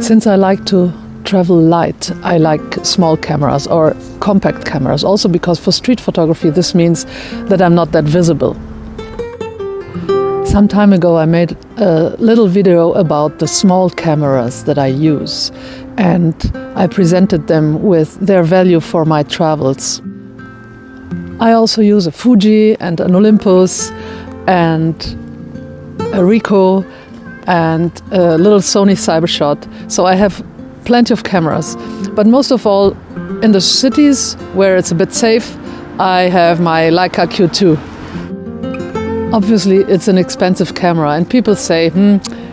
Since I like to travel light, I like small cameras or compact cameras, also because for street photography this means that I'm not that visible. Some time ago I made a little video about the small cameras that I use, and I presented them with their value for my travels. I also use a Fuji and an Olympus and a Ricoh and a little Sony Cybershot, so I have plenty of cameras. But most of all, in the cities where it's a bit safe, I have my Leica Q2. Obviously it's an expensive camera and people say,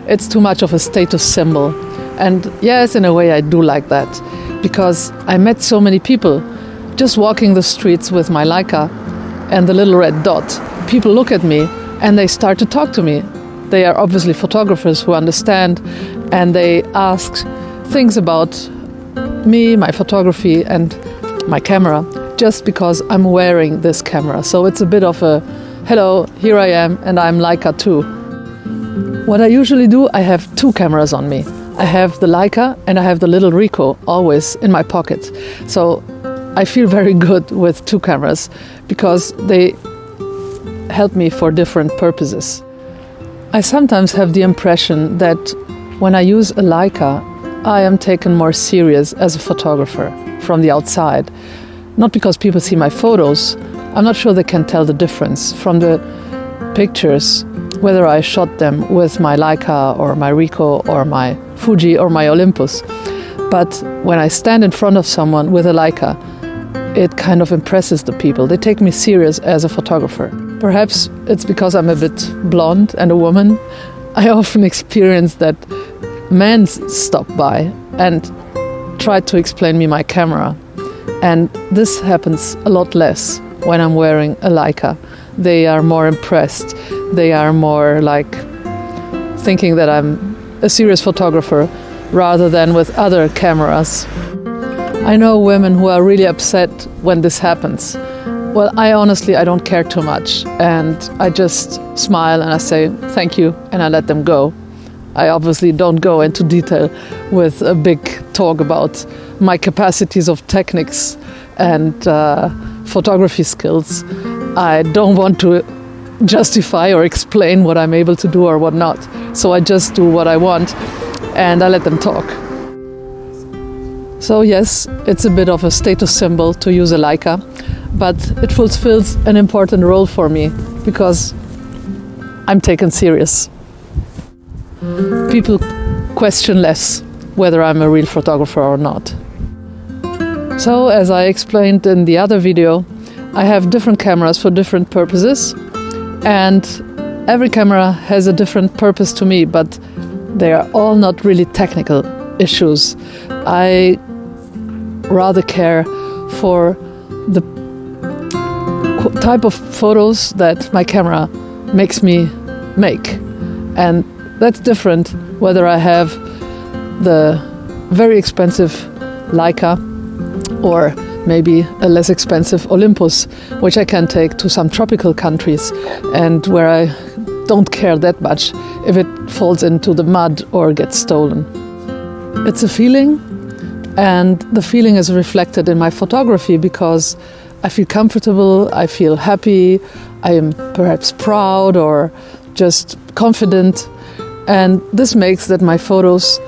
it's too much of a status symbol. And yes, in a way I do like that, because I met so many people just walking the streets with my Leica and the little red dot. People look at me and they start to talk to me. They are obviously photographers who understand, and they ask things about me, my photography and my camera, just because I'm wearing this camera. So it's a bit of a, hello, here I am and I'm Leica too. What I usually do, I have two cameras on me. I have the Leica and I have the little Ricoh always in my pocket. So I feel very good with two cameras because they help me for different purposes. I sometimes have the impression that when I use a Leica, I am taken more serious as a photographer from the outside. Not because people see my photos. I'm not sure they can tell the difference from the pictures, whether I shot them with my Leica or my Ricoh or my Fuji or my Olympus. But when I stand in front of someone with a Leica, it kind of impresses the people. They take me serious as a photographer. Perhaps it's because I'm a bit blonde and a woman. I often experience that men stop by and try to explain me my camera. And this happens a lot less when I'm wearing a Leica. They are more impressed. They are more like thinking that I'm a serious photographer rather than with other cameras. I know women who are really upset when this happens. Well, I don't care too much, and I just smile and I say thank you and I let them go. I obviously don't go into detail with a big talk about my capacities of techniques and photography skills. I don't want to justify or explain what I'm able to do or what not. So I just do what I want and I let them talk. So yes, it's a bit of a status symbol to use a Leica, but it fulfills an important role for me because I'm taken serious. People question less whether I'm a real photographer or not. So, as I explained in the other video, I have different cameras for different purposes, and every camera has a different purpose to me, but they are all not really technical issues. I rather care for the type of photos that my camera makes me make. And that's different whether I have the very expensive Leica or maybe a less expensive Olympus, which I can take to some tropical countries and where I don't care that much if it falls into the mud or gets stolen. It's a feeling, and the feeling is reflected in my photography because I feel comfortable, I feel happy, I am perhaps proud or just confident. And this makes that my photos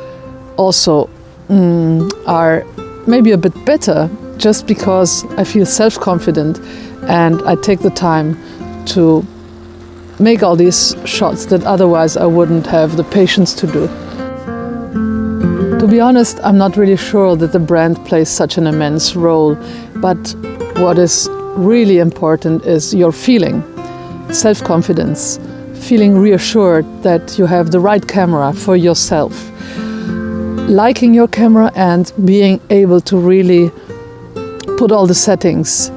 also are maybe a bit better just because I feel self-confident and I take the time to make all these shots that otherwise I wouldn't have the patience to do. To be honest, I'm not really sure that the brand plays such an immense role, but what is really important is your feeling, self-confidence, feeling reassured that you have the right camera for yourself. Liking your camera and being able to really put all the settings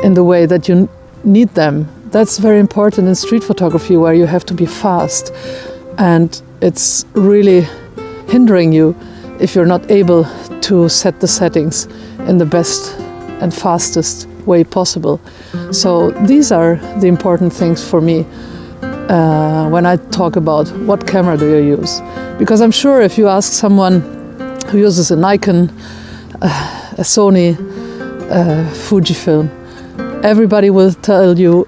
in the way that you need them. That's very important in street photography, where you have to be fast, and it's really hindering you if you're not able to set the settings in the best and fastest way possible. So these are the important things for me when I talk about what camera do you use. Because I'm sure if you ask someone who uses a Nikon, a Sony, Fujifilm. Everybody will tell you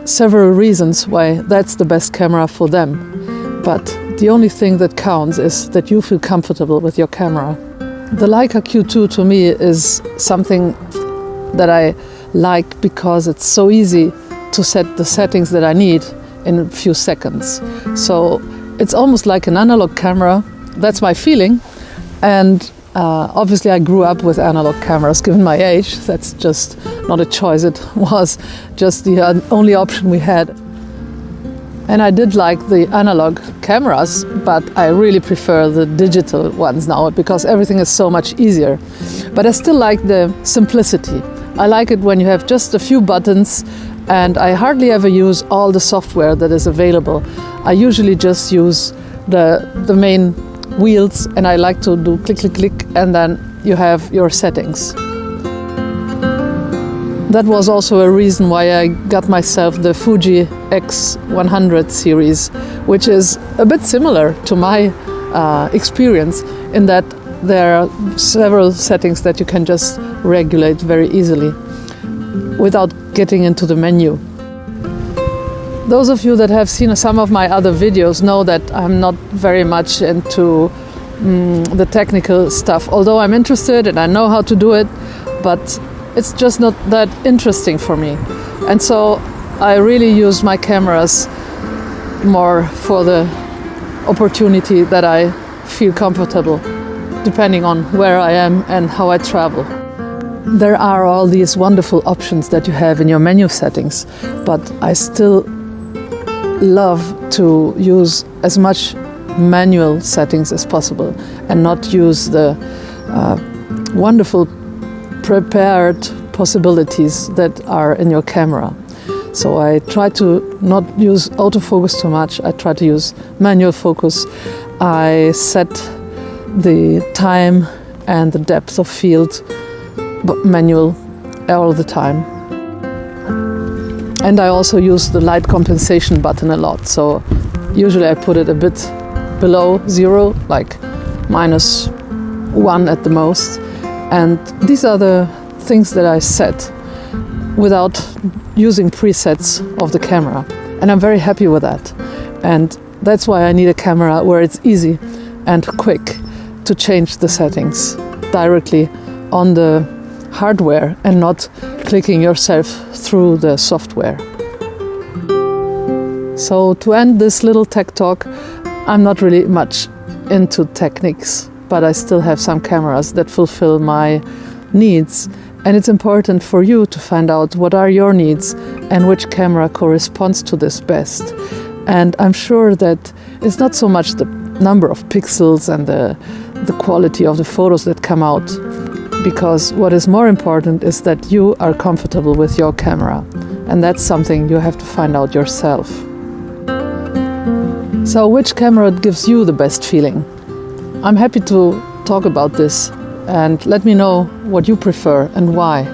several reasons why that's the best camera for them. But the only thing that counts is that you feel comfortable with your camera. The Leica Q2 to me is something that I like because it's so easy to set the settings that I need in a few seconds. So it's almost like an analog camera. That's my feeling. And obviously I grew up with analog cameras given my age. That's just not a choice. It was just the only option we had. And I did like the analog cameras, but I really prefer the digital ones now because everything is so much easier. But I still like the simplicity. I like it when you have just a few buttons, and I hardly ever use all the software that is available. I usually just use the main wheels, and I like to do click, click, click, and then you have your settings. That was also a reason why I got myself the Fuji X100 series, which is a bit similar to my experience in that there are several settings that you can just regulate very easily without getting into the menu. Those of you that have seen some of my other videos know that I'm not very much into the technical stuff, although I'm interested and I know how to do it, but it's just not that interesting for me. And so I really use my cameras more for the opportunity that I feel comfortable, depending on where I am and how I travel. There are all these wonderful options that you have in your menu settings, but I still love to use as much manual settings as possible and not use the wonderful prepared possibilities that are in your camera. So I try to not use autofocus too much. I try to use manual focus. I set the time and the depth of field manual all the time. And I also use the light compensation button a lot. So usually I put it a bit below zero, like -1 at the most. And these are the things that I set without using presets of the camera. And I'm very happy with that. And that's why I need a camera where it's easy and quick to change the settings directly on the hardware and not clicking yourself through the software. So to end this little tech talk, I'm not really much into techniques, but I still have some cameras that fulfill my needs. And it's important for you to find out what are your needs and which camera corresponds to this best. And I'm sure that it's not so much the number of pixels and the quality of the photos that come out, because what is more important is that you are comfortable with your camera. And that's something you have to find out yourself. So which camera gives you the best feeling? I'm happy to talk about this, and let me know what you prefer and why.